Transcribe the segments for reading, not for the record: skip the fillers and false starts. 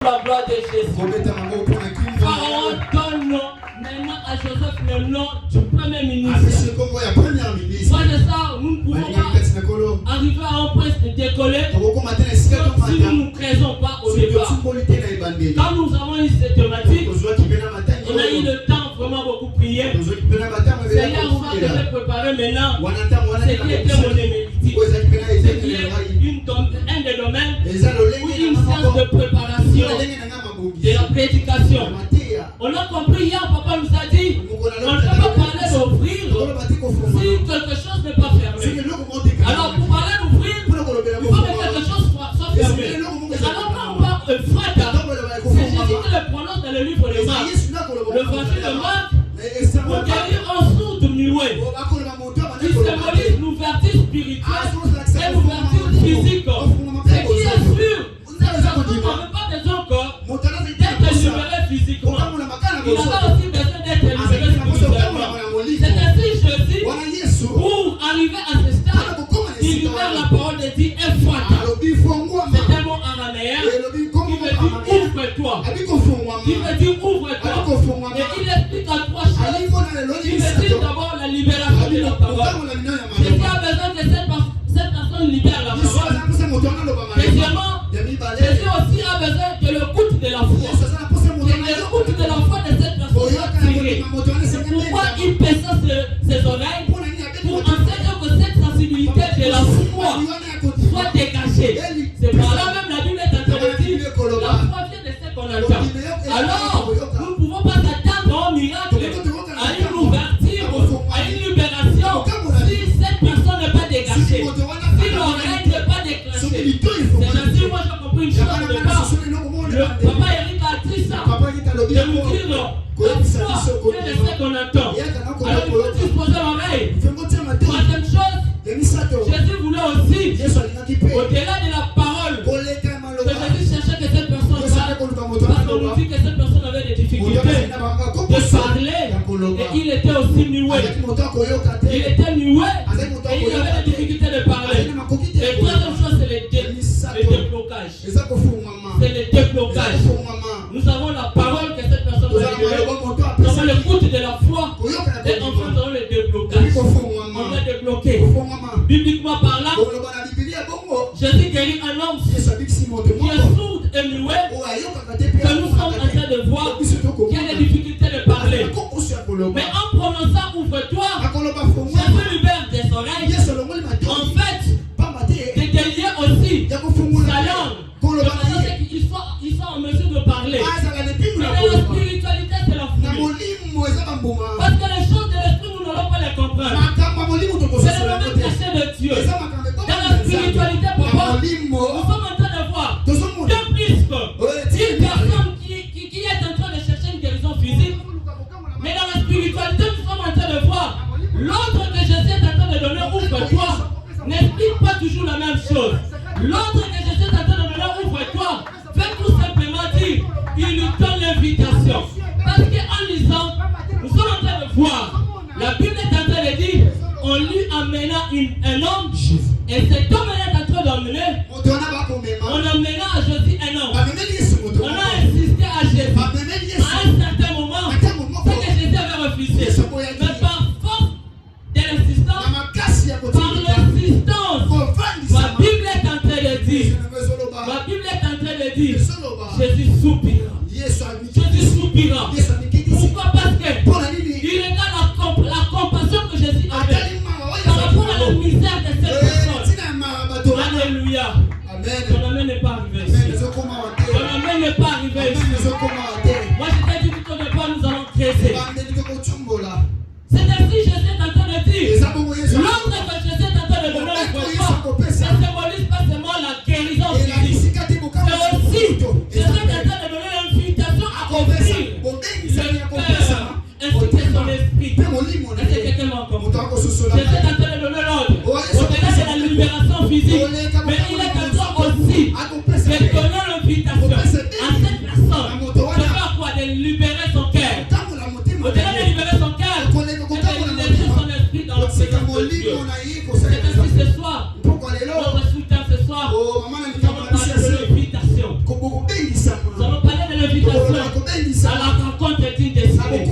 la gloire de Jésus. Pharaon donne maintenant à Joseph le nom du premier ministre. Soit de ça, nous ne pouvons pas arriver à un point de décoller si nous ne créons pas au départ. Quand nous avons eu cette thématique, on a eu le temps vraiment beaucoup prier. Seigneur, on va te préparer maintenant ce qui était mon hémélitique. Ce qui est un des domaines où une séance de préparation de la prédication. On a compris hier, papa nous a dit, on ne peut pas parler d'ouvrir si quelque chose n'est pas fermé. Alors pour parler d'ouvrir, il faut que quelque chose soit fermé. Alors quand on parle de frère, c'est Jésus qui le prononce dans le livre de Marc. Le évangile de Marc, pour guérir un sourd muet, qui symbolise l'ouverture spirituelle et l'ouverture physique. Ce qui est sûr, c'est que la personne n'avait pas besoin encore d'être libéré physiquement. Il avait aussi besoin d'être libéré spirituellement. C'est ainsi Jésus, pour arriver à ce stade, il libère la parole de Dieu et foi. C'est un mot araméen qui veut dire ouvre-toi. Qui veut dire ouvre-toi. Et il explique à trois choses. Il veut dire d'abord la libération de la parole. Jésus a besoin que cette personne libère la parole. Deuxièmement, Jésus aussi a besoin que le goût de la foi. Que le goût de la foi de cette personne soit tiré. C'est pourquoi il pèse ses oreilles pour enseigner que cette sensibilité de la foi soit dégagée. C'est par là même la Bible est en train de dire la foi vient de ce qu'on entend. Alors, nous ne pouvons pas s'attendre à un miracle, à une ouverture, à une libération si cette personne n'est pas dégagée, si l'oreille n'est pas déclenchée. C'est ainsi, moi j'ai compris une chose de départ. Le papa Eric a dit ça, de nous dire la foi vient de ce qu'on entend. Alors il faut disposer l'oreille. Troisième chose, Jésus voulait aussi, au-delà de la parole, que Jésus cherchait que cette personne parle, parce qu'on nous dit que cette personne avait des difficultés de parler, et il était aussi muet. Il était muet, et il avait des difficultés de parler. Et troisième chose, c'est le déblocage. C'est le déblocage. Nous avons la parole que cette personne va libérer. Nous avons l'écoute de la foi, et enfin nous avons le déblocage. On va débloquer. Bibliquement parlant, Jésus guérit un homme qui est sourd et muet, que nous sommes en train de voir, qui a des difficultés de parler. Mais en prononçant ouvre-toi, Jésus libère des oreilles. En fait, c'est délié aussi sa langue, de manière qu'il soit en mesure de parler. Mais dans la spiritualité, c'est la folie. Parce que les choses de l'esprit, nous n'allons pas les comprendre. C'est le domaine caché de Dieu. Dans la spiritualité, papa, nous sommes en train de voir de plus une personne qui est en train de chercher une guérison physique. Mais dans la spiritualité, nous sommes en train de voir l'autre que Jésus est en train de donner ouvre-toi n'explique pas toujours la même chose. L'autre que Jésus est en train de donner ouvre-toi fait tout simplement dire, il lui donne l'invitation. Parce qu'en lisant, nous sommes en train de voir, la Bible est en train de dire, on lui amena un homme, et cet homme est en train d'emmener, on amena à Jésus un homme. On a insisté à Jésus. À un certain moment, c'est que Jésus avait refusé. Mais par force de l'insistance, par l'insistance, ma Bible est en train de dire, Jésus soupira. Jésus soupira. Pourquoi? Parce qu'il regarde la compassion que Jésus avait par rapport à la misère de cette personne. Alléluia. Ton amen n'est pas arrivé ici. Ton amen n'est pas arrivé ici. Moi je t'ai dit tout au départ, nous allons cresser. C'est ainsi Jésus est en train de dire. L'autre que Jésus est en train de donner au corps, ne symbolise pas seulement la guérison physique. C'est aussi Jésus est en train de donner l'invitation à offrir le cœur ainsi que son esprit. Est-ce que quelqu'un m'a compris? Jésus est en train de donner l'ordre. Au-delà de la libération physique, mais il est en train aussi de donner l'invitation à cette personne de faire l'invitation à la rencontre d'une destinée.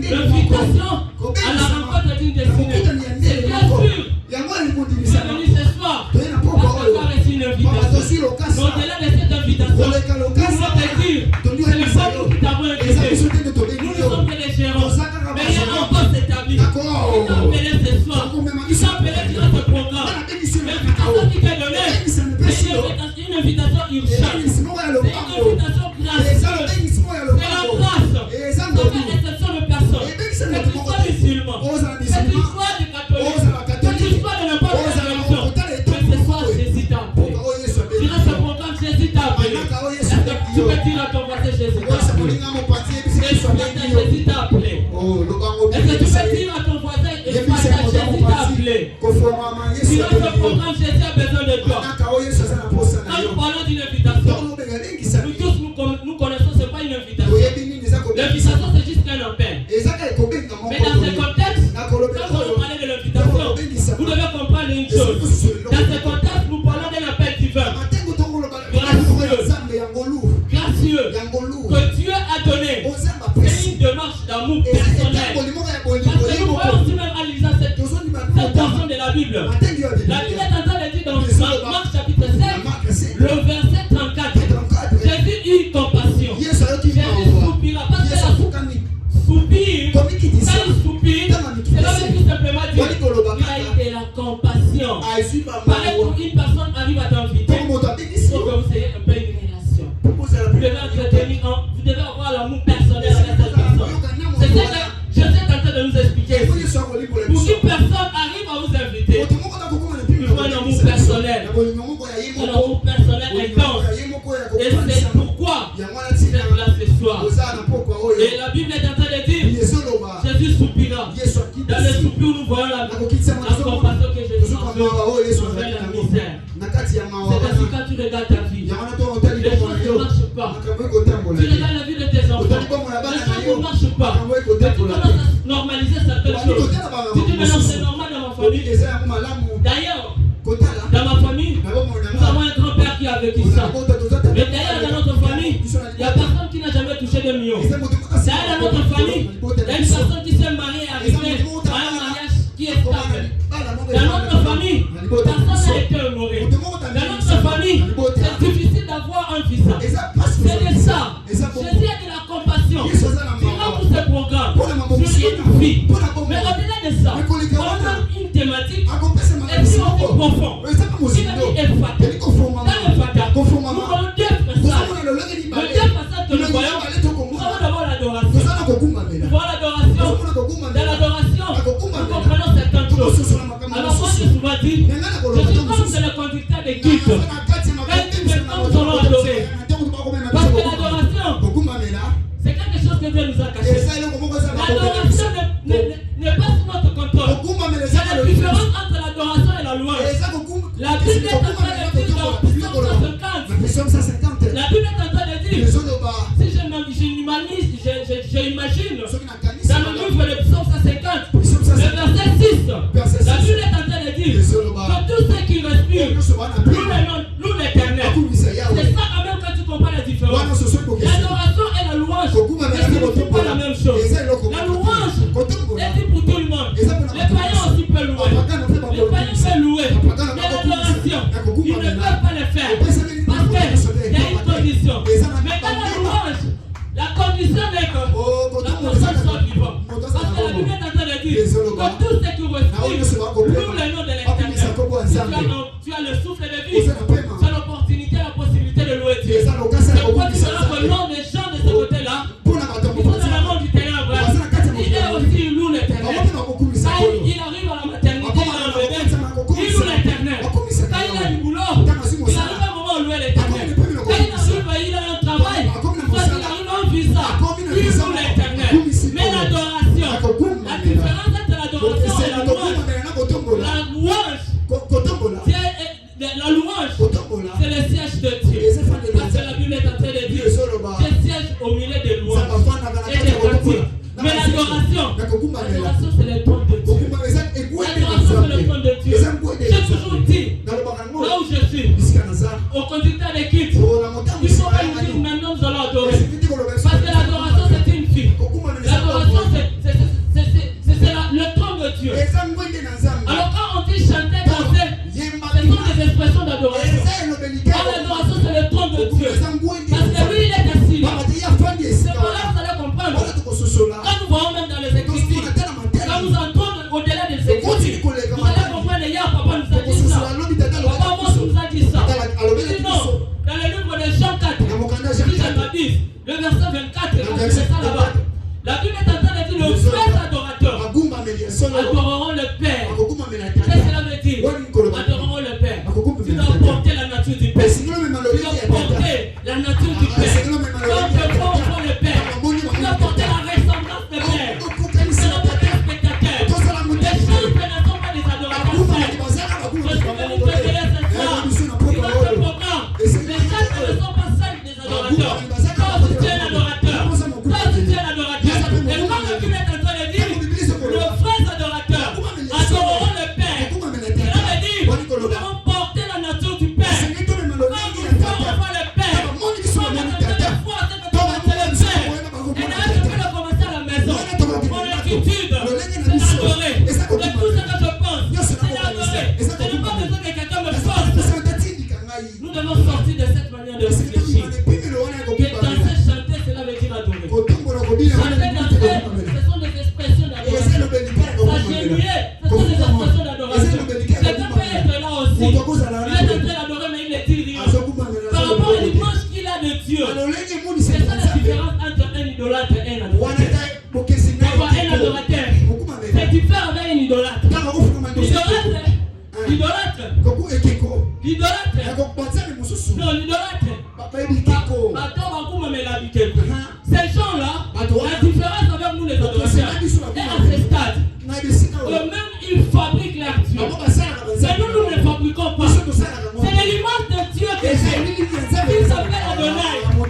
L'invitation à la rencontre d'une destinée. C'est bien sûr. Tu es venu ce soir parce que tu as reçu une invitation. Mais au-delà de cette invitation, nous voulons te dire, c'est le peuple qui t'a invité. Nous ne sommes que les gérants. Mais il y a un poste établi. Qui t'a appelé ce soir. Qui t'a appelé durant ce programme. L'invitation qui t'est donnée, c'est une invitation urgente. C'est une invitation gracieuse. C'est la grâce. C'est pas l'exception de personne. C'est l'histoire musulman. C'est l'histoire du catholique. C'est l'histoire de n'importe quelle religion. Mais ce soir, Jésus t'a appelé. Durant ce programme, Jésus t'a appelé. Est-ce que tu peux dire à ton voisin, Jésus t'a appelé? Jésus t'a appelé. Est-ce que tu peux dire à ton voisin, Jésus t'a appelé? Durant ce programme, Jésus a besoin de toi. Quand nous parlons d'une invitation, nous tous nous connaissons, ce n'est pas une invitation. L'invitation, c'est juste un appel. Mais dans ce contexte, quand on parle de l'invitation, vous devez comprendre une chose. Dans ce contexte, nous parlons d'un appel divin. Gracieux. Que Dieu a donné. C'est une démarche d'amour personnel. Parce que nous voyons aussi même en lisant cette portion de la Bible. La Bible est en train de dire dans Marc chapitre 7, le verset 34. Jésus eut compassion. Jésus soupira. Parce que la soupir, quand il soupire, c'est là tout simplement dire il a eu de la compassion. Pareil pour une personne arrive à t'inviter, il faut que vous ayez un peu une relation. Vous devez entretenir, vous devez avoir l'amour personnel avec cette personne. C'est ce que Jésus est en train de nous expliquer. Pour qu'une personne arrive à vous inviter, il faut un amour personnel. Un amour personnel intense. Et c'est pourquoi c'est là ce soir. Et la Bible est en train de dire Jésus soupira. Dans le soupir, nous voyons la compassion que Jésus a envers la misère. C'est ainsi quand tu regardes ta vie, les choses ne marchent pas. Tu regardes la vie de tes enfants, les choses ne marchent pas. Tu commences à normaliser certaines choses. Tu dis maintenant c'est normal dans ma famille. D'ailleurs, dans ma famille, nous avons un grand-père qui a vécu ça. Mais d'ailleurs, dans notre famille, il n'y a personne qui n'a jamais touché de millions. D'ailleurs, dans notre famille, il y a une personne qui s'est mariée et arrivée à un mariage qui est stable. Dans notre famille, personne n'a été honoré. Dans notre famille, c'est difficile d'avoir un visa. C'est de ça. Jésus a de la compassion. Durant tous ces programmes, sur une vie. Mais au-delà de ça, on a une thématique et puis on est profond. Il a dit Ephata. Dans Ephata, nous avons deux façades. Le deux façades que nous voyons, nous avons d'abord l'adoration. Nous voyons l'adoration. Dans l'adoration, nous comprenons certaines choses. Alors moi j'ai souvent dit, je suis comme le conducteur des guides. Quand nous allons adorer. Parce que l'adoration, c'est quelque chose que Dieu nous a caché. L'adoration n'est pas sous notre contrôle. Il y a la différence entre l'adoration et la louange. La Bible est en train de dire dans Psaume 150. La Bible est en train de dire, si j'imagine, dans le livre de Psaume 150, le verset 6, la Bible est en train de dire que tous ceux qui respirent louent l'Éternel. C'est ça quand même quand tu comprends la différence. L'adoration et la louange ne sont pas la même chose. La louange est dit pour tout le monde. Les païens aussi peuvent louer. Les païens peuvent louer. Mais l'adoration, ils ne peuvent pas le faire. Parce qu'il y a une condition. Mais dans la louange, la condition est que la personne soit vivante. Parce que la Bible est en train de dire que tous ceux qui respirent louent le nom de l'Éternel. Tu as le souffle de vie. Tu as l'opportunité, la possibilité de louer Dieu. C'est pourquoi tu verras que le nom des gens de ce côté-là, ils sont dans le monde du ténèbre. Et eux aussi, ils louent l'Éternel. Quand il arrive à la maternité, il a un bébé, il loue l'Éternel. Quand il a du boulot, il arrive à un moment où louer l'Éternel. Quand il arrive, il a un travail, quand il arrive à un visa, il loue l'Éternel. Mais l'adoration, la différence entre l'adoration et la louange, la louange, c'est le siège de Dieu. Parce que la Bible est en train de dire, je siège au milieu des louanges et des cantiques. Mais l'adoration, c'est le trône de Dieu. L'adoration, c'est le trône de Dieu. J'ai toujours dit, là où je suis, au conducteur d'équipe, il faut pas nous dire maintenant nous allons adorer. 6, le verset 24, c'est ça là-bas. La Bible est en train de dire le frère adorateur adoreront le Père. Qu'est-ce que cela veut dire? Adoreront le Père. Tu dois porter la nature du Père. Tu dois porter la nature du Père. Comme je porte le Père. Tu dois porter la ressemblance du Père. Tu dois porter le spectateur. Les choses ne sont pas des adorateurs. Je suis venu te dire ce soir. Tu dois te programme. Les choses ne sont pas celles des adorateurs. Quand tu es un adorateur, quand tu es un adorateur, et quand la Bible est en train de dire, le frère adorateur adoreront le Père. Cela veut dire, nous devons porter la nature du Père. Quand nous ferons le Père, quand nous sommes en train de foi, c'est que nous sommes le Père. Et là, je peux le commencer à la maison. Mon attitude, c'est d'adorer. Et tout ce que je pense, c'est d'adorer. Je n'ai pas besoin que quelqu'un me force. Nous devons sortir de cette manière de réfléchir. Que danser, chanter, cela veut dire adorer. Chanter, danser, ce sont des expressions d'adoration. S'agenouiller, ce sont des expressions d'adoration. Quelqu'un peut être là aussi. Il est en train d'adorer, mais il ne dit rien. Par rapport à l'image qu'il a de Dieu. C'est ça la différence entre un idolâtre et un adorateur. Avoir un adorateur, c'est différent avec un idolâtre. L'idolâtre. Non, l'idolâtre. Ces gens-là, la différence avec nous les adorateurs est à ce stade. Eux-mêmes, ils fabriquent leur Dieu. Mais nous ne fabriquons pas. C'est l'image de Dieu que j'ai. Il s'appelle Adonai. Moi,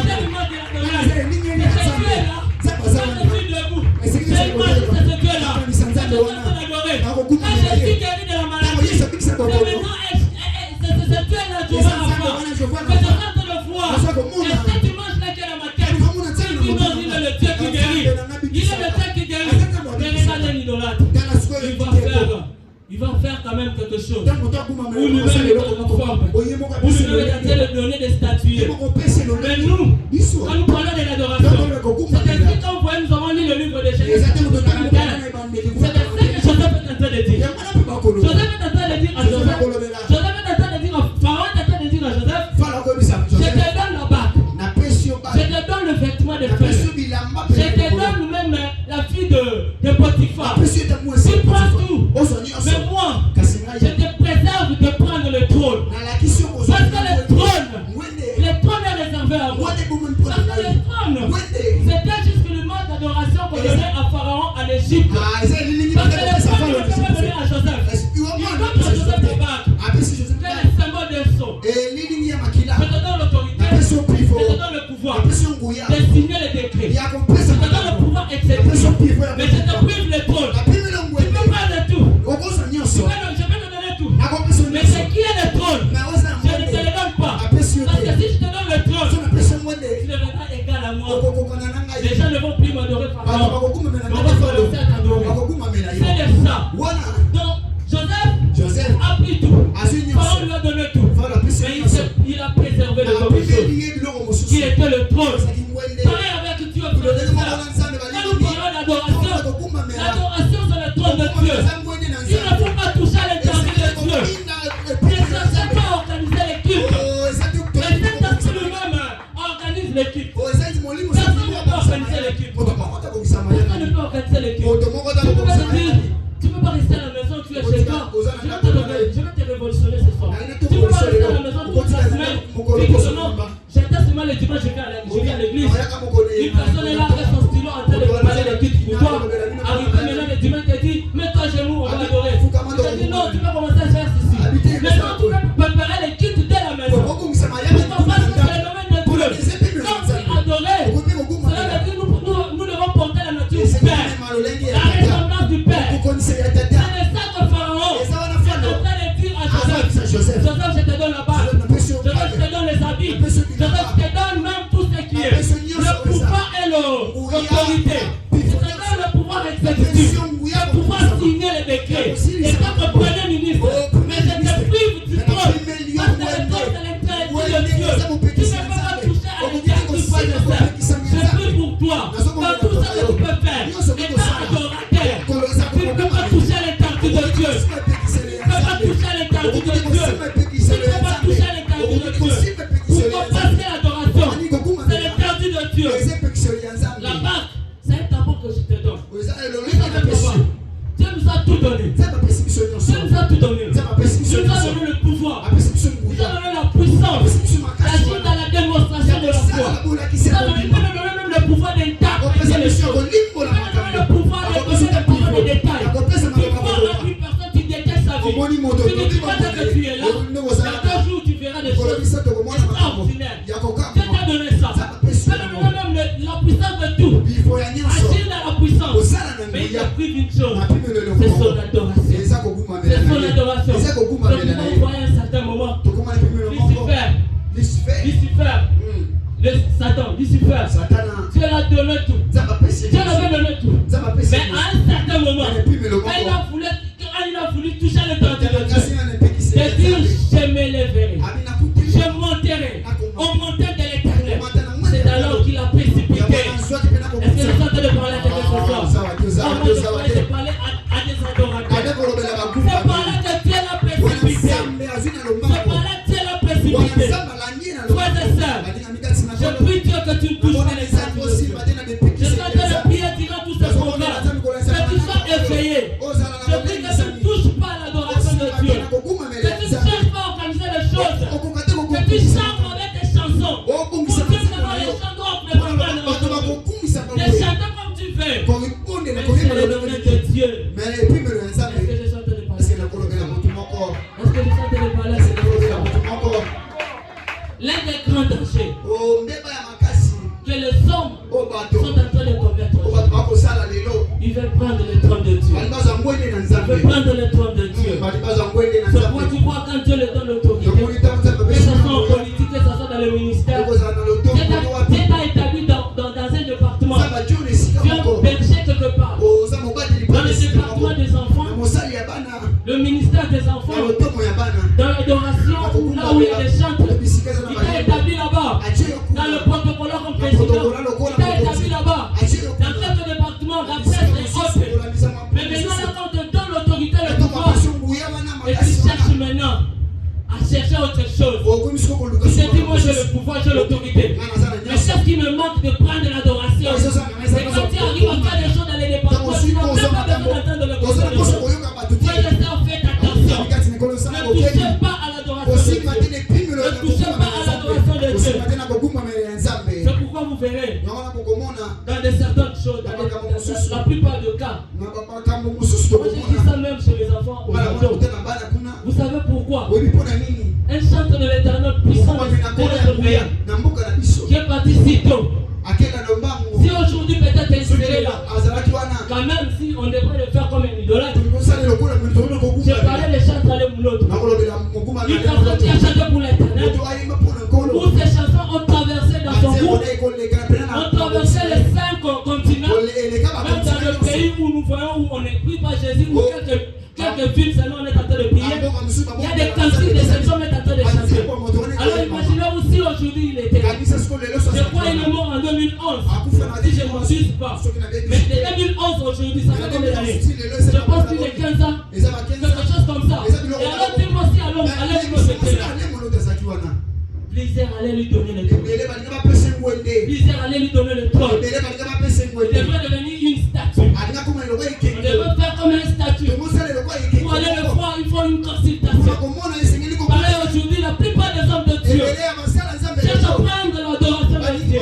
j'ai l'image de Adonai. Et ce Dieu-là, quand je suis debout, j'ai l'image de ce Dieu-là. Je suis en train d'adorer. Quand je suis guéri de la maladie, c'est maintenant ce Dieu-là que je vais avoir. Que je reste le voir. Et cette image-là qui est dans ma tête, il est le Dieu qui guérit. Il est le Dieu qui guérit. Mais regarde un idolâtre. Il va faire quand même quelque chose. Ou lui-même est conforme. Ou lui-même est en train de donner des statues. Mais nous, quand nous parlons de l'adoration, c'est ainsi quand vous voyez, nous avons lu le livre de Genèse. C'est ce que Joseph est en train de dire. Joseph est en train de dire à Joseph. Joseph est en train de dire à Pharaon, est en train de dire à Joseph. Je te donne la bague. Je te donne le vêtement de feu. Je te donne même la fille de Potiphar. Tu prends tout. Mais moi, je te préserve de prendre le trône. Parce que le trône est réservé à moi. Parce que le trône, c'était juste le mode d'adoration qu'on donnait à Pharaon en Égypte. Parce que le trône ne peut pas donner à Joseph. Il donne à Joseph des bagues. C'est le symbole de son. Je te donne l'autorité. Je te donne le pouvoir de signer les décrets. Je te donne le pouvoir exécutif. Mais je te prive le trône. Tu peux pas de tout. Je vais te donner tout. Mais ce qui est le trône, je ne te le donne pas. Parce que si je te donne le trône, tu deviendras égal à moi. Les gens ne vont plus m'adorer par rapport. On va commencer à t'adorer. C'est ça. Donc, Joseph a pris tout. Pharaon lui a donné tout. Mais il a préservé le chose qui était le trône. Pareil avec Dieu. Quand nous parlons d'adoration, l'adoration c'est le trône de Dieu. Il ne faut pas toucher à l'éternel de Dieu. Ne cherchez pas à organiser les cultes. Mais cet esprit lui-même organise les cultes. Personne ne peut organiser les cultes. Personne ne peut organiser les cultes. Tu ne peux pas rester à la maison, tu es chez toi. Je vais te révolutionner ce soir. Tu ne peux pas rester à la maison toute la semaine. J'étais seulement le dimanche, je viens à l'église. Une personne est là avec son stylo en train de préparer les cultes pour toi. Arrivé maintenant le dimanche, tu dis, mets-toi chez nous, on va adorer. Je dis non, tu peux commencer à faire ceci. Maintenant, tu peux préparer les cultes dès la maison. Parce que c'est le domaine de Dieu. Quand tu adorer, cela veut dire nous devons porter la nature du Père. La ressemblance du Père. C'est le ça que Pharaon est en train de dire à Joseph. Joseph, je te donne la base. Joseph, je te donne les habits. Joseph, je te donne même tout ce qui est. Le pouvoir et l'autorité. Je te donne le pouvoir exécutif. Le pouvoir signer les décrets. Et comme premier ministre. Mais je te prive du trône. Parce que le trône, c'est l'intérêt de Dieu. Tu ne peux pas toucher à l'intérêt du roi Joseph. Je prie pour toi. Dans tout ça que tu peux faire. Étant adorateur. Tu ne peux pas toucher à l'éternité de Dieu. Tu ne peux pas toucher à l'éternité de Dieu. Tu ne peux pas toucher à l'éternité de Dieu. Pour passer l'adoration, c'est l'éternité même le pouvoir d'interpréter les choses. Le pouvoir de poser le pouvoir de détail. Tu vois une personne, tu détestes sa vie. Tu ne crois pas que tu es là. Dans 2 jours, tu verras des choses extraordinaires. Dieu t'a donné ça. Même la puissance de tout. Agir dans la puissance. Mais il a pris une chose. C'est son adoration. C'est son adoration. Donc vous voyez à un certain moment, Lucifer, Dieu l'a donné tout. Dieu l'avait donné tout. Mais à un certain moment, quand il a voulu toucher le temps de Dieu, de dire je m'élèverai, je monterai au montagne de l'Éternel. C'est alors qu'il a précipité. Est-ce que je suis en train de parler à quelqu'un ce soir? Moi je parler à des adorateurs. C'est par là que Dieu l'a précipité. C'est par là que Dieu l'a précipité. Frères et sœurs, je prie Dieu que tu me touches dans les âmes. Je suis en train de prier durant tous ces programmes. Que tu sois éveillé. Je prie que tu ne touches pas à l'adoration de Dieu. Que tu ne cherches pas à organiser les choses. Que tu chantes avec tes chansons. Pour Dieu, les chanteurs ne vont pas l'entendre. Les chanteurs comme tu veux. Mais c'est le domaine de Dieu. Est-ce que je suis en train de parler? Est-ce que je suis en train de parler? L'un des grands dangers que les hommes sont en train de commettre, ils veulent prendre le trône de Dieu. Ils veulent prendre le trône de Dieu. C'est pourquoi tu vois quand Dieu leur donne l'autorité, que ce soit en politique, que ce soit dans le ministère, Dieu t'a établi dans un département. Dieu a berger quelque part. Dans le département des enfants, le ministère des enfants, dans l'adoration, là où il y a des chantres, il t'a établi là-bas. Dans le protocole comme président, il t'a établi là-bas. Dans quelques départements, la presse est haute. Mais maintenant, là, quand on te donne l'autorité, le pouvoir, et tu cherches maintenant à chercher autre chose. Tu te dis, moi j'ai le pouvoir, j'ai l'autorité. Mais ce qui me manque de prendre l'adoration, c'est quand tu arrives à faire des choses dans les départements, tu n'as même pas besoin d'entendre le conseil de Dieu. Faites attention. Ne touchez pas à l'adoration de Dieu. Ne touchez pas à l'adoration de Dieu. C'est pourquoi vous verrez dans de certaines choses, dans la plupart des cas. Moi je dis ça même chez les enfants aujourd'hui. Vous savez pourquoi? Un chantre de l'Éternel puissant de notre pays qui est parti si tôt. Si aujourd'hui peut-être il serait là, quand même si on devrait le faire comme un idolâtre. J'ai parlé des chantres à l'autre. Une personne qui a chanté pour l'Éternel, où ces chansons ont traversé dans son groupe, ont traversé les 5 continents, même dans le pays où nous voyons où on ne prie pas Jésus, où quelques villes seulement on est en train de prier. Il y a des cantiques, des sections on est en train de chanter. Alors imaginez-vous si aujourd'hui il était là. Je crois qu'il est mort en 2011, si je ne m'en suis pas. Mais de 2011 aujourd'hui, ça fait combien d'années? Je pense qu'il est 15 ans, quelque chose comme ça. Et alors dis-moi si à l'homme, allez lui était là. Plaisir allait lui donner le trône. Plaisir allait lui donner le trône. Il devrait devenir une statue. On devrait faire comme une statue. Pour aller le voir, il faut une consultation. Alors aujourd'hui, la plupart des hommes de Dieu cherchent à prendre l'adoration de Dieu.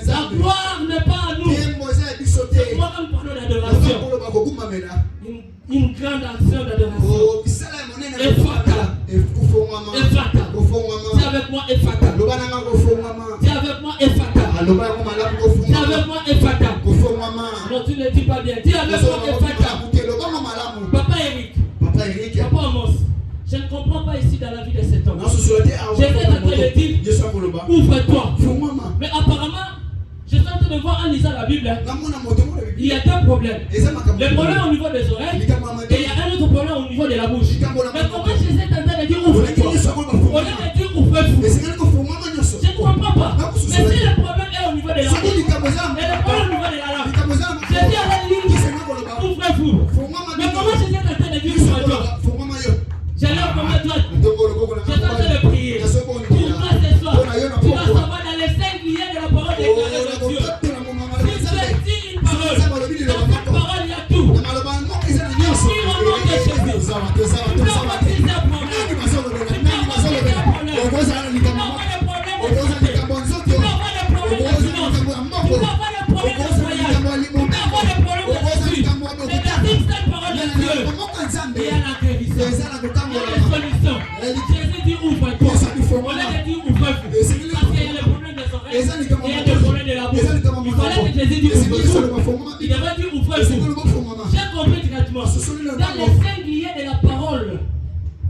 La gloire n'est pas à nous. C'est pourquoi nous parlons d'adoration. Une grande action d'adoration. Ephata. Dis avec moi Ephata. Dis avec moi Ephata. Dis avec moi Ephata. Non, tu ne dis pas bien. Dis avec moi Ephata. Papa Eric. Papa Amos. Je ne comprends pas ici dans la vie de cet homme. J'étais en train de dire, ouvre-toi. Mais apparemment, je suis en train de voir en lisant la Bible, il y a 2 problèmes. Le problème au niveau des oreilles, et il y a un autre problème au niveau de la bouche. Mais comment Jésus est en train de dire ouvre-toi? Au lieu de dire ouvre-toi, je ne comprends pas. Mais si le problème est au niveau de la bouche, et le problème au niveau de la langue, Jésus allait dire ouvre-vous. Mais comment Jésus est en train de dire ouvre-toi? J'allais au premier droite. Je suis en train de prier. Pour toi ce soir, tu vas savoir dans les 5 liens de la parole déclarée de Dieu. Si tu as dit une parole, dans cette parole il y a tout. Prie au nom de Jésus. Tu peux avoir plusieurs problèmes. Tu peux avoir plusieurs problèmes. Tu peux avoir des problèmes de santé. Tu peux avoir des Tu peux avoir des problèmes de voyage. Tu peux avoir des problèmes de suite. Mais la simple parole de Dieu, il y a la guérison. Il y a la solution. Jésus dit ouvre-toi. On a dit ouvre-toi. Parce qu'il y a des problèmes des oreilles. Il y a des problèmes de la bouche. Il fallait que Jésus dise ouvre-toi. Il avait dit ouvre-toi. J'ai compris directement. Dans les 5 liens de la parole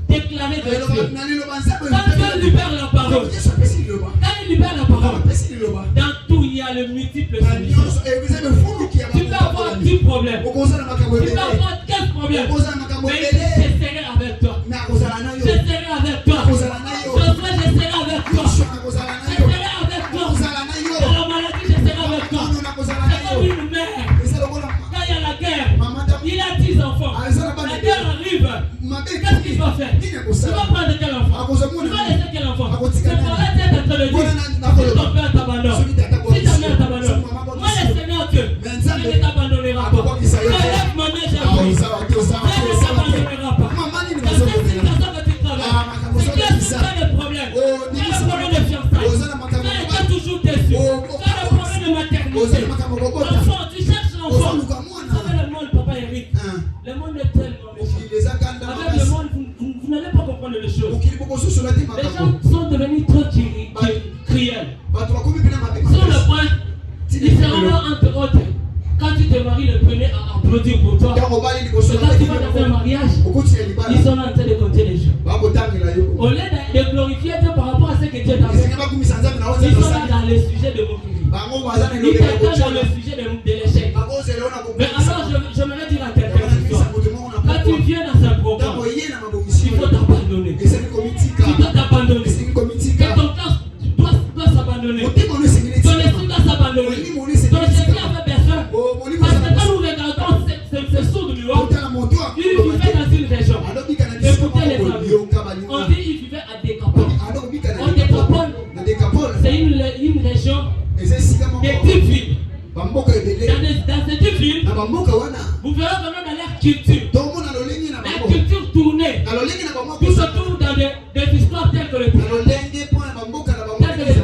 déclarée de Dieu. Quand Dieu libère la parole, quand il libère la parole, dans tout il y a le multiple solutions. Tu peux avoir 10 problèmes. Tu peux avoir 15 problèmes. Mais je serai avec toi. Je serai avec toi. Je serai avec toi. Je serai avec toi. Dans la maladie, je serai avec toi. C'est comme une mère. Quand il y a la guerre, il a 10 enfants. La guerre arrive. Qu'est-ce qu'il va faire? Tu vas prendre quel enfant? Tu vas laisser quel enfant? C'est pour la tête en train de dire si ton père t'abandonne, si ta mère t'abandonne, moi le Seigneur Dieu, il ne t'abandonnera pas. Je lève ma main, j'ai appris. Il ne t'abandonnera pas. Dans cette situation que tu travailles, c'est que tu as des problèmes. Tu as des problèmes de fiançailles. Tu es toujours déçu. Tu as des problèmes de maternité. L'enfant, tu cherches l'enfant. Vous savez le monde, papa Eric, le monde est tellement méchant. Avec le monde, vous n'allez pas comprendre les choses. Les gens sont devenus trop cruels. Sur le point, ils seront là entre autres. Quand tu te maries, le premier à applaudir pour toi. Quand tu vas dans un mariage, ils sont en train de compter les jours. Au lieu de glorifier Dieu par rapport à ce que Dieu t'a fait, ils sont là dans le sujet de moquerie. Ils t'attendent dans le sujet de l'échec. Mais alors, j'aimerais dire à quelqu'un ce soir, quand tu viens dans un programme, il faut t'abandonner. Tu dois t'abandonner. Que ton cœur doit s'abandonner. Ton esprit doit s'abandonner. Ton esprit avait besoin. Parce que quand nous regardons ce saut de miroir, il vivait dans une région. Écoutez les amis. On dit qu'il vivait à Décapole. C'est une région de 10 villes. Dans ces 10 villes, vous verrez vraiment dans leur culture. La culture tournée. Tout se tourne dans des histoires telles que le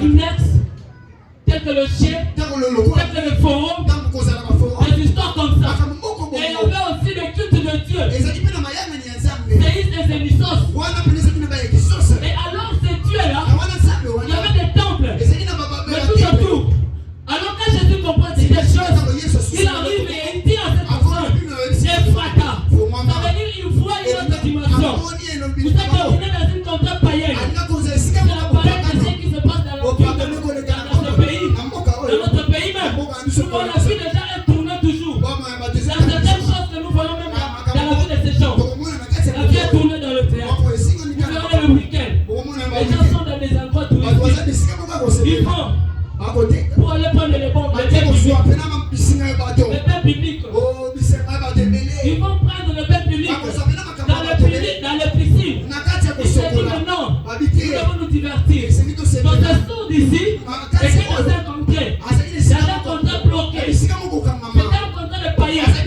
Guinex, telles que le chien, telles que le forum, des histoires comme ça. Et il y avait aussi le culte de Dieu. C'est une licence. Et alors ces dieux-là, il y avait des temples. Mais tout autour. Alors quand Jésus comprend ces choses, il arrive et il dit à cette personne, Ephrata. Ça veut dire il voit une autre dimension. Vous êtes entré dans une contrainte païenne. C'est la parole de ce qui se passe dans notre pays. Dans notre pays même. On a vu déjà être tourné toujours. Dans certaines choses que nous voyons même dans la vie de ces gens. La vie est tournée dans le théâtre. Vous verrez le week-end. Les gens sont dans des endroits touristiques. Ils vont pour aller prendre les bons publics. Ils vont prendre le bain public dans les piscines. Ils se disent non, nous devons nous divertir. Donc ce tour d'ici, c'est dans un contrée. Dans un contrée bloqué. C'était un contrée de païens. Il y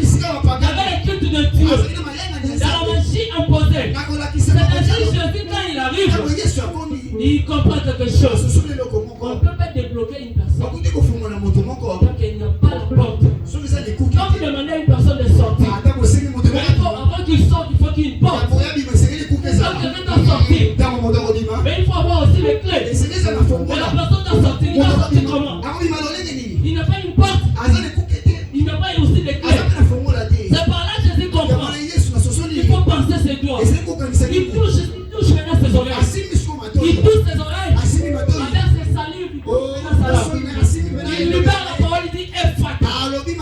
avait les cultes de Dieu. Dans la magie imposée. C'est-à-dire Jésus quand il arrive, il comprend quelque chose. On ne peut pas débloquer une personne tant qu'il n'y a pas la porte. Quand vous demandez à une personne de sortir, avant qu'il sorte, il faut qu'il y ait une porte. Quand quelqu'un doit sortir, mais il faut avoir aussi les clés. Mais la personne doit sortir, il doit sortir comment? Il n'a pas une porte, il n'a pas aussi les clés. C'est par là que Jésus comprend. Il faut penser ses doigts. Il touche maintenant ses oreilles. Il touche ses oreilles avec ses salives. Il libère la parole, il dit Ephrata. Il dit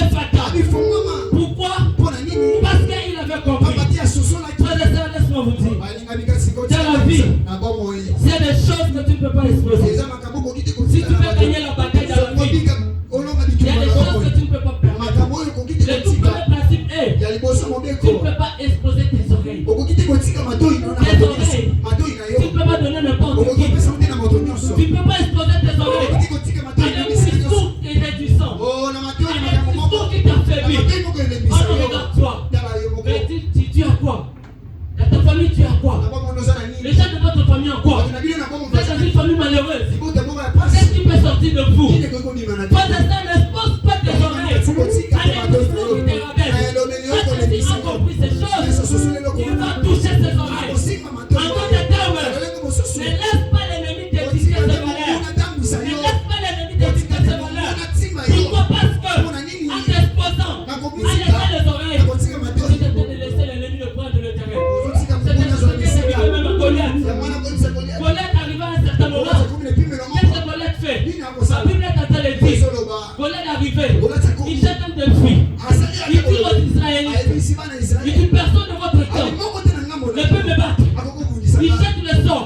Ephrata. Pourquoi? Parce qu'il avait compris. Frères et sœurs, laisse-moi vous dire. Dans la vie, c'est des choses que tu ne peux pas exposer. Si tu veux gagner la bataille dans la vie, il y a des choses que tu ne peux pas permettre. Le tout premier principe est, tu ne peux pas exposer tes oreilles. Tes oreilles. Tu ne peux pas donner n'importe qui. Tu ne peux pas exposer tes oreilles. Il y a un discours qui est réduisant. Il y a un discours qui t'affaiblit. Oh non, regarde-toi. Mais tu as quoi? Dans ta famille, tu as quoi? Les gens de votre famille ont quoi? Vous êtes dans une famille malheureuse. Qu'est-ce qui peut sortir de vous? Pas de ça, n'expose pas tes oreilles à l'émission qui te rabaisse. Quand tu as compris ces choses, il va toucher ses oreilles. En d'autres termes, ne laisse pas l'ennemi t'éduquer ses valeurs. Ne laisse pas l'ennemi t'éduquer ses valeurs. Pourquoi? Parce que en t'exposant à laisser les oreilles, tu es en train de laisser l'ennemi le prendre le terrain. C'est arrivé même à Goliath. Goliath arrivé à un certain moment. Qu'est-ce que Goliath fait? La Bible est en train de dire, Goliath est arrivé, il jette un défi. Il dit aux Israélites, il dit personne de votre camp ne peut me battre. Il jette le sort.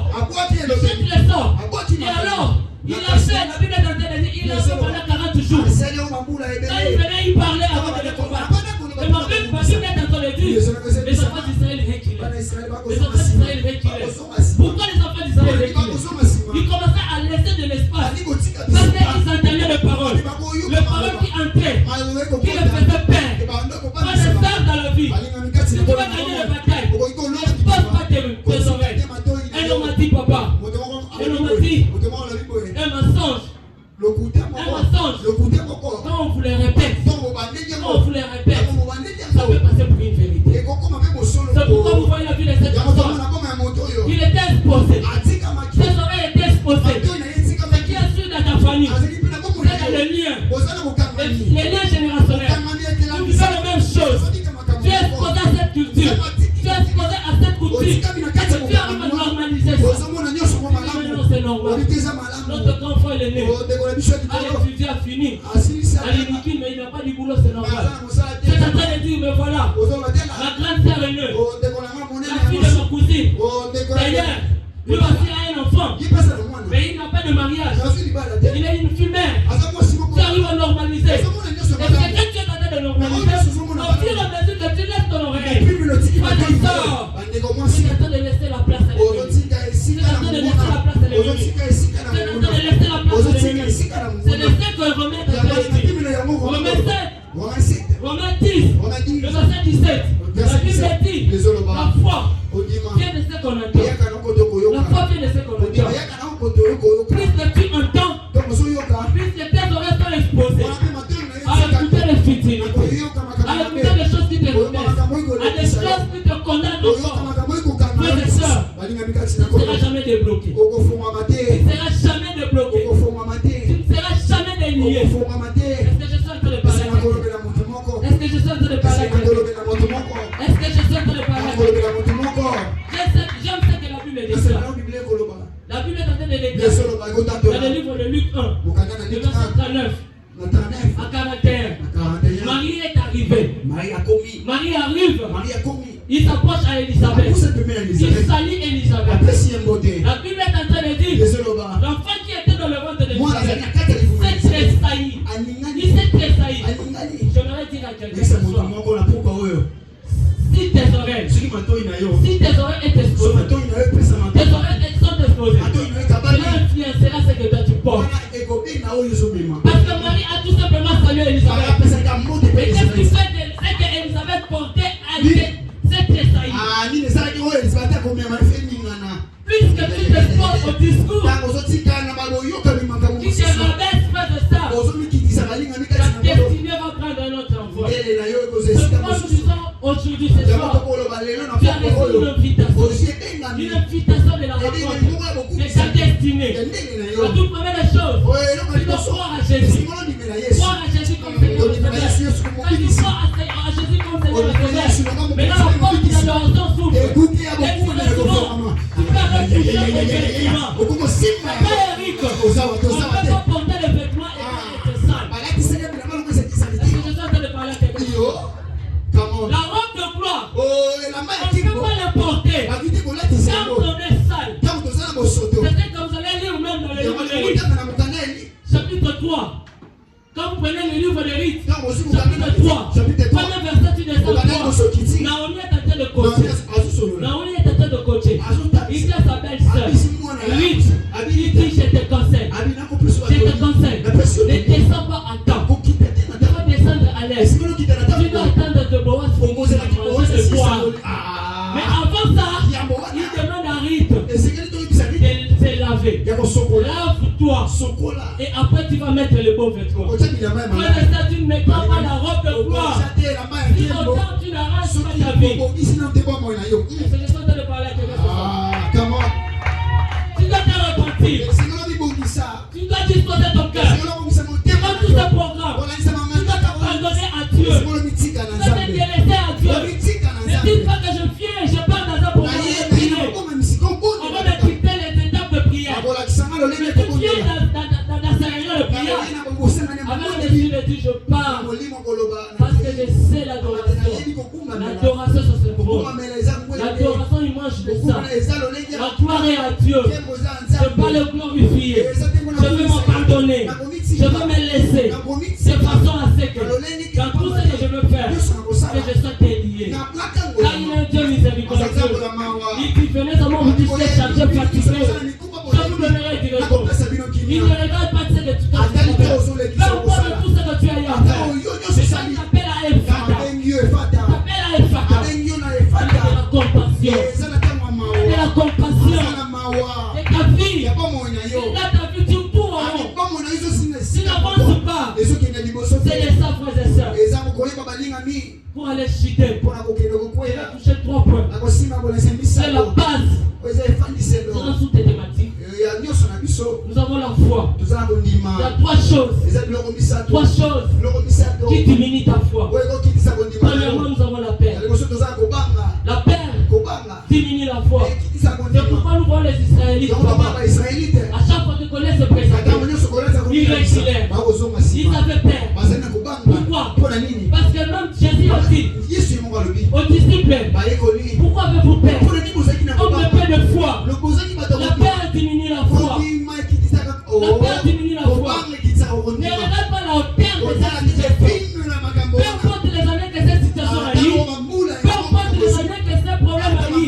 Il jette le sort. Et alors, il a fait, la Bible est en train de dire, il a fait pendant 40 jours. Quand il venait, il parlait avant de le combattre. Et ma Bible est en train de dire, les enfants d'Israël reculent. Les enfants d'Israël reculent. Pourquoi les enfants d'Israël reculent? Ils commençaient à laisser de l'espace. Parce qu'ils entendaient les paroles. Les paroles qui entraient, qui les faisaient peur. Quand je sors dans la vie, si tu vas gagner la bataille, ne pose pas tes oreilles. Un homme m'a dit, papa, un homme m'a dit, un mensonge. Un mensonge. Quand on vous le répète, ça peut passer pour une vérité. C'est pourquoi vous voyez la vie de cette personne. Il était exposé. Ses oreilles étaient exposées. Ce qui est sûr dans ta famille, c'est le lien. Les liens générationnels. Tu vivais la même chose. Tu es exposé à cette culture. Tu es exposé à cette coutume. Et tu arrives à normaliser ça. Maintenant c'est normal. Notre grand frère est né. À l'étudier a fini. À l'éduquer, mais il n'a pas du boulot, c'est normal. C'est en train de dire, mais voilà, ma grande sœur est née. La fille de ma cousine. D'ailleurs, lui aussi a un enfant. Mais il n'a pas de mariage. Il est une fille mère. Tu arrives à normaliser. Et c'est quand tu es en train de normaliser, au fur et à mesure que tu laisses ton oreille, pas de sort. Tu es en train de laisser la place à l'ennemi. Tu es en train de laisser la place à l'ennemi. Tu es en train de laisser la place à l'ennemi. C'est le fait que Romain Romains 10, le verset 17. La Bible dit, la foi vient de ce qu'on entend. La foi vient de ce qu'on entend. Plus que tu entends, plus que tes oreilles sont exposées à écouter les futilités, à écouter les choses qui te remettent, à des choses qui te condamnent encore. Frères et sœurs, tu ne seras jamais débloqué. Tu ne seras jamais débloqué. Tu ne seras jamais délié. Est-ce que je suis en train de parler? Est-ce que je suis en train de parler? Est-ce que je suis en train de parler? J'aime ce que la Bible dit. La Bible est en train de l'écrire dans le livre de Luc 1, de verset 39 à 41. Marie est arrivée. Marie arrive. Il s'approche à Élisabeth. Il salue Élisabeth. La Bible est en train de dire, l'enfant qui était dans le ventre d'Élisabeth s'est tressailli. Il s'est tressailli. J'aimerais dire à quelqu'un ce soir, si tes oreilles est exposées, tes oreilles sont exposées, cela influencera ce que toi tu portes. Parce que Marie a tout simplement salué Élisabeth. Mais qu'est-ce qui fait que Élisabeth portait à cette tressaillie? Puisque tu t'exposes au discours qui te rabaisse, frère de ça, ta destinée va prendre un autre envoi. Ce que nous disons aujourd'hui, ce soir, tu as reçu une invitation de la rencontre de ta destinée. La toute première chose, tu dois croire à Jésus. Croire à Jésus comme Seigneur de Seigneur. Quand tu crois à Jésus comme Seigneur de Seigneur, maintenant la porte de l'adoration s'ouvre. Et souvent, tu vas refuser au vêtement. Papa Eric, on ne peut pas porter les vêtements et être sale. Est-ce que je suis en train de parler à quelqu'un? La robe de gloire, on ne peut pas la porter quand on est sale. C'est comme vous allez lire même dans le livre de Rites, chapitre 3. Quand vous prenez le livre de Rites, chapitre 3, premier verset, tu descends à 3. Naomi est en train de coacher. Naomi est en train de coacher. Il dit à sa belle-sœur, Rites, il dit, je te conseille. Ne descends pas à temps. Tu vas descendre à l'aise. Tu dois attendre de Boaz pour manger de boire. Mais avant ça, il demande à Rite de se laver. Lave-toi. Et après tu vas pas mettre les beaux vêtements. Frère et sœur, tu ne mettras pas la robe de gloire. Si autant tu n'arranges pas ta vie. Et c'est juste en train de parler à quelqu'un. Tu dois te repentir. Tu dois disposer ton cœur. Devant tout ce programme, tu dois te pardonner à Dieu. Tu dois te délaisser à Dieu. Ne dites pas que je viens, je pars dans un programme de prière. On va me quitter les étapes de prière. Mais tu viens dans sa réunion de prière. Avant de dire, je pars. Parce que je sais l'adoration. L'adoration, ça se voit. L'adoration, il mange de ça. La gloire est à Dieu. Je ne veux pas le glorifier. Je veux m'en pardonner. Je veux me laisser. De façon à ce que dans tout ce que je veux faire, que je sois délié. Car il est un Dieu miséricordieux. Il dit, venez à moi, vous dites, chargé, fatigué. Je vous donnerai du repos. Il ne regarde pas ce que tu as fait. Peu importe tout ce que tu as eu à faire. Je t'appelle à Ephata. T'appelles à Ephata. De la compassion. De la compassion. Et ta vie. Et là, ta vie, tu tournes en haut. Tu n'avances pas. C'est les ça, frères et sœurs. Pour aller chuter. Pour toucher 3 points. C'est la base. Dans toutes tes thématiques. Nous avons la foi. Il y a 3 choses. 3 choses qui diminuent ta foi. Premièrement, nous avons la paix. La paix diminue la foi. C'est pourquoi nous voyons les Israélites. À chaque fois que tu connais ce président, ils reculèrent. Ils avaient peur. Pourquoi? Parce que même Jésus a dit aux disciples, pourquoi avez-vous peur? Comme le peu de foi. La peur diminue la foi. La peur diminue la foi. Ne regarde pas la hauteur de cette situation. Peu importe les années que cette situation a eu, peu importe les années que ce problème a eu,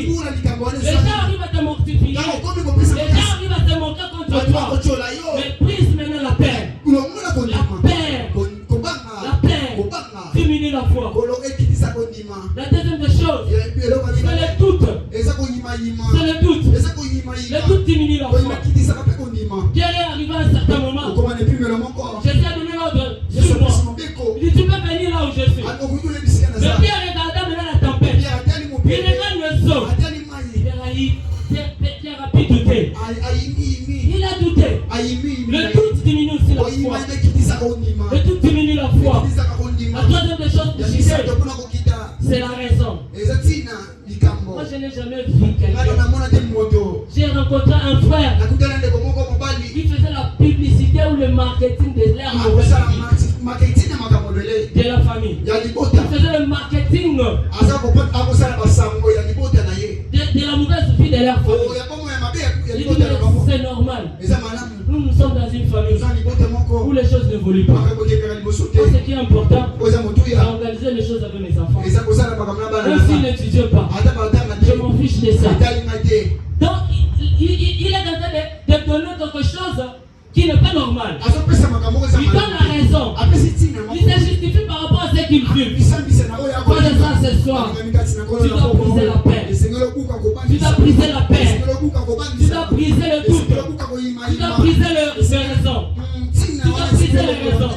les gens arrivent à te mortifier, les gens arrivent à te montrer contre toi. Mais brise maintenant la paix. La paix diminue la foi. La deuxième des choses, c'est le doute. C'est le doute. Le doute diminue la foi. Pierre est arrivé à un certain moment. Jésus a donné l'ordre. Il dit, tu peux venir là où je suis. Mais Pierre regarda maintenant la tempête. Il regarde le sol. Pierre a pu douter. Il a douté. Le doute diminue aussi la foi. Le doute diminue la foi. La troisième des choses, c'est la raison. Moi, je n'ai jamais vu quelqu'un. J'ai rencontré un frère qui faisait la publicité ou le marketing de l'air de la famille. Il faisait le marketing de la mauvaise vie de leur famille. C'est normal. Nous sommes dans une famille où les choses n'évoluent pas. Ce qui est important, c'est organiser les choses avec mes enfants. Même s'ils n'étudient pas, je m'en fiche de ça. Donc, il est en train de donner quelque chose qui n'est pas normal. Il donne la raison. Il se justifie par rapport à ce qu'il vit. Quand je sens ce soir, tu dois briser la paix. Tu dois briser la paix. Tu dois briser le doute. Tu dois briser les raisons. Tu dois briser les raisons.